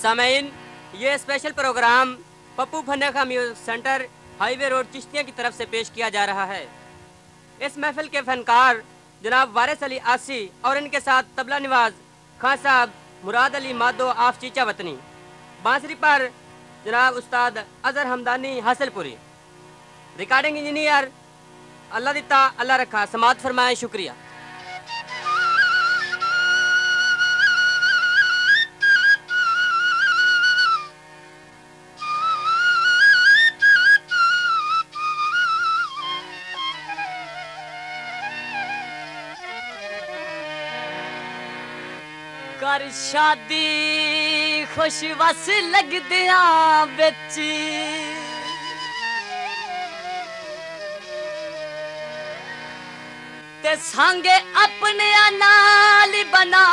सामीन, ये special programme Pappu फन्ने का music centre highway road Chishtiya की तरफ से पेश किया जा रहा है। इस महफिल के फनकार जनाब वारिस अली आसी और इनके साथ तबला निवाज खान साहब मुराद अली मादो आफ चीचा वतनी। बांसुरी पर जनाब उस्ताद अजहर हमदानी हासिलपुरी। रिकॉर्डिंग इंजीनियर अल्लाह दिता अल्लाह रखा। समात फरमाए, शुक्रिया। कर शादी खुश वस लगदिया बिच ते सांगे अपने नाल बना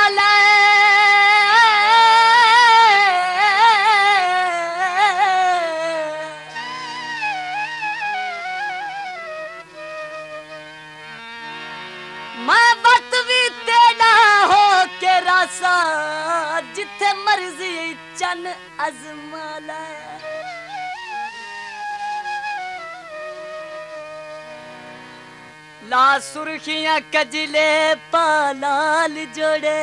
ले। मैं वक्त भी तेरा हो के रासा जिथे मर्जी चन अजमा ले। ला सुर्खियां कजले पालाल जोड़े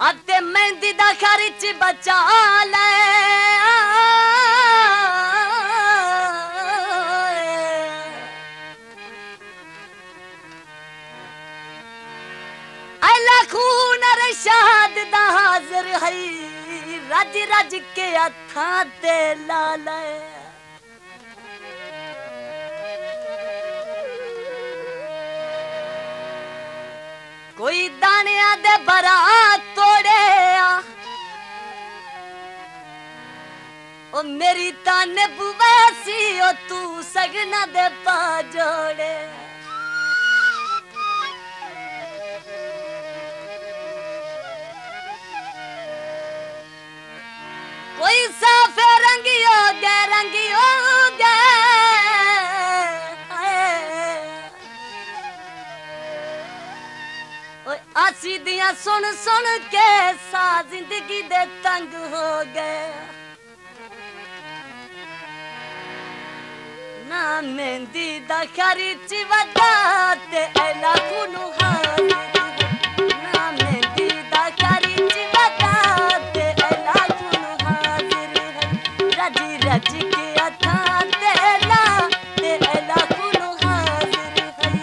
अते मेहंदी दा खर्च बचा ले। अला खून रशाद दा हाजिर है रज रज के हथां ते ला ले। कोई दानिया दे बरा तोड़े ओ मेरी ताने बुवैसी ओ तू सगना दे पा जोड़े। कोई साफे रंगी हो गए रंगी हो गए। आसी दिया सुन सुन के सा जिंदगी दे तंग हो गए। ना मेहंदी दा खर्च वदा ते एला कुनु हाजिर। ना मेहंदी दा खर्च वदा ते एला कुनु हाजिर है। रज रज के हथां ते ला ते एला कुनु हाजिर है।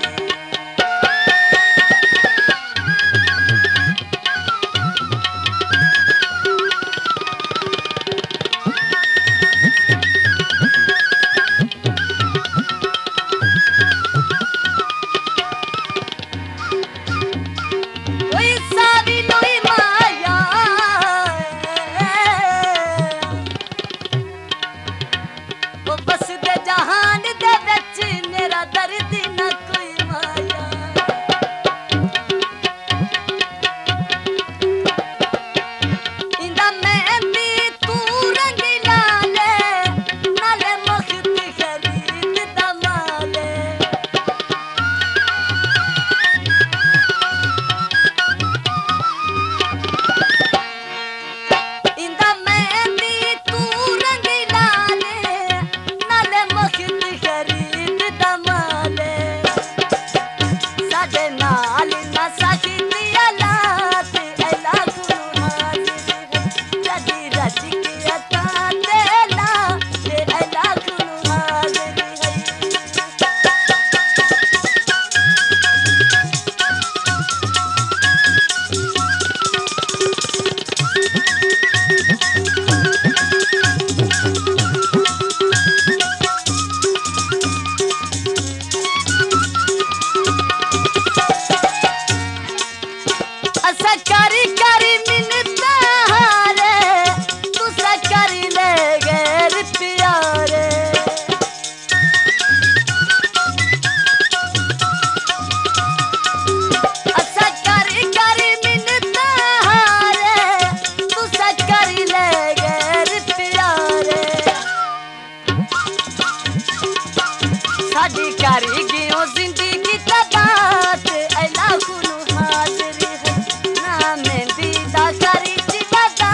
कारी गियो जिंदगी तबात एला कुनु हाजिर है ना मेहंदी दा कारी चिवदा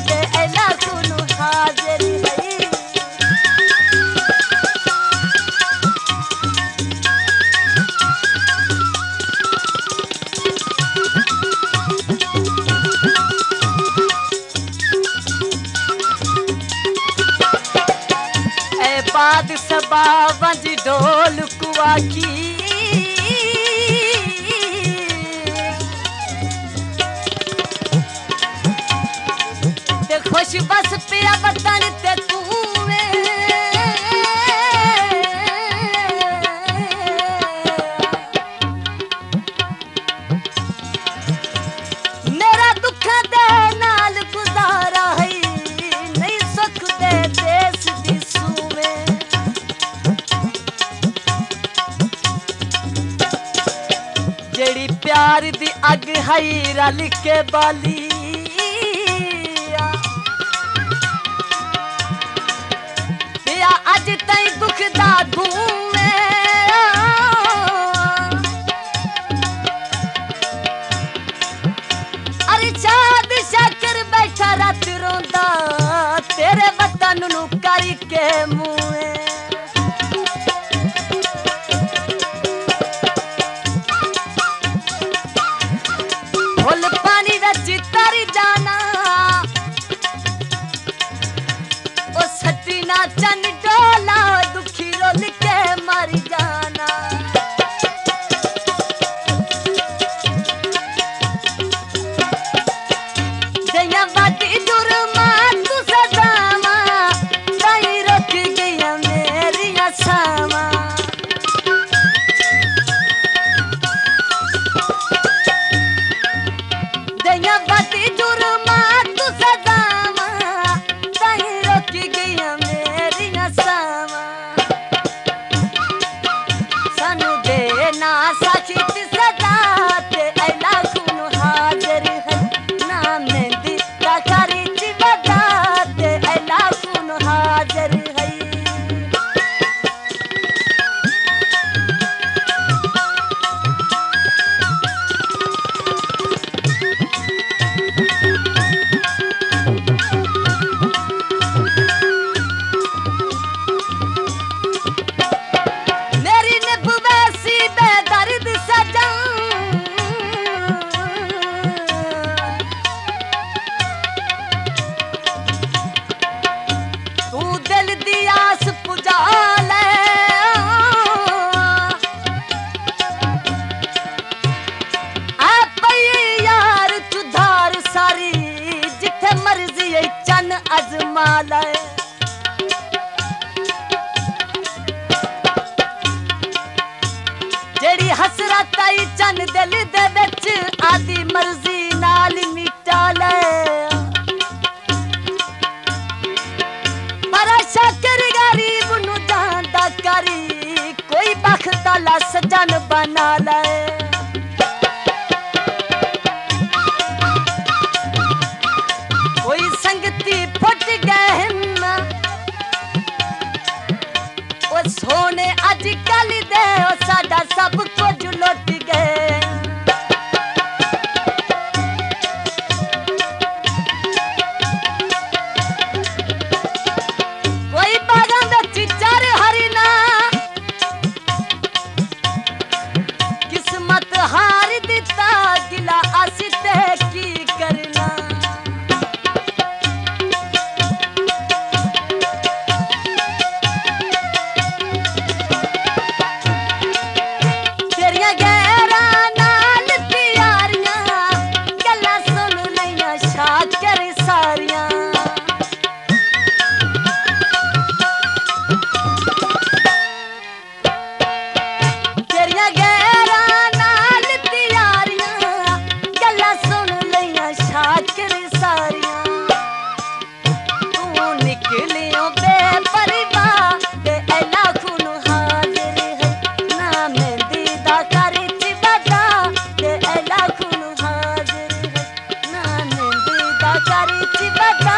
ते एला कुनु हाजिर है बाद सबा वंज ढोल कुआकी ते खुश बस पिया वतन ते कुएं मेरा दुख दे नाल गुजारा है नहीं सुख दे देश दी जेड़ी प्यार दी अग हई रल के बाली पिया अज तई दुख दा धूए अरे चाँद शाकर बैठा रात रोंदा तेरे वतन नू करके मुए फुल पानी विच तरी जाना ओ सच्ची ना चन डोला दुखी रोल के मर जाना दैया बाटी जुर्मा तू सजावा ताई रुक गया मेरिया सावा दैया बाती जुर्मा तू सजावा ताही रोक गया मेरिया सावा सानू देना साखित सजा ते एला कुनु हाजिर है ना मेहंदी दा कारी चिवदा ते एला कुनु हाजिर है मेरी निभवैसी बेदर्द सजा तू दिल दी आस पुजा ले आ पई यार चुधार सारी जिथे मर्जी चन अजमा ले जेड़ी हसरत आई चन दिल दे विच आदी मर्जी नाल मिटा ले पर शाकर गरीब नु जानदा करी कोई बख्त आला सजन बना ले कोई संगती फुट गए ना ओ सोने अज कल दे ओ साडा सब कुछ लुट गए कोई बागां विच चर हरना किस्मत हार दिता गिला अस ते की करना कारी चिवदा